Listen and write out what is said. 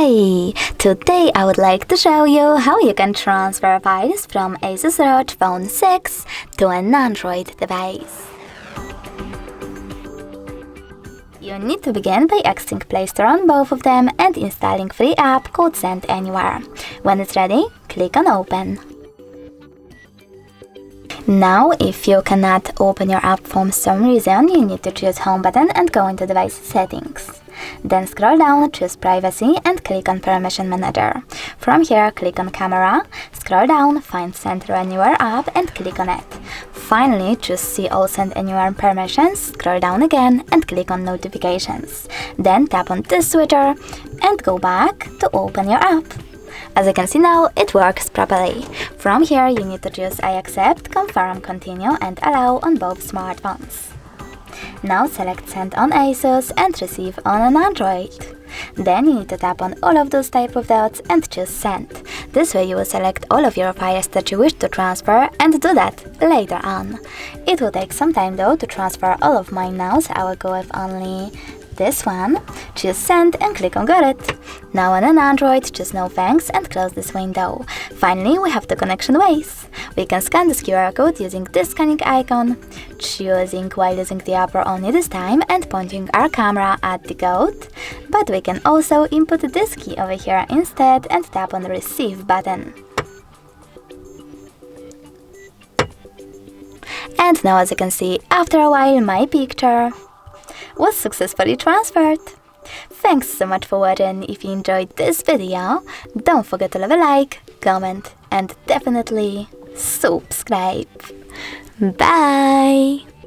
Hi! Today I would like to show you how you can transfer files from ASUS ROG Phone 6 to an Android device. You need to begin by exiting Play Store on both of them and installing free app called Send Anywhere. When it's ready, click on Open. Now, if you cannot open your app for some reason, you need to choose Home button and go into Device Settings. Then scroll down, choose Privacy and click on Permission Manager. From here, click on Camera, scroll down, find Send Anywhere app and click on it. Finally, choose See All Send Anywhere permissions, scroll down again and click on Notifications. Then tap on this switcher and go back to open your app. As you can see now, it works properly. From here, you need to choose I accept, confirm, continue and allow on both smartphones. Now select Send on ASUS and Receive on an Android. Then you need to tap on all of those type of dots and choose Send. This way you will select all of your files that you wish to transfer and do that later on. It will take some time though to transfer all of mine now, so I will go with only this one. Choose Send and click on Got it. Now on an Android, choose No Thanks and close this window. Finally, we have the connection ways. We can scan this QR code using this scanning icon, choosing while using the upper only this time and pointing our camera at the code. But we can also input this key over here instead and tap on the Receive button. And now as you can see, after a while my picture was successfully transferred. Thanks so much for watching. If you enjoyed this video, don't forget to leave a like, comment and definitely subscribe. Bye!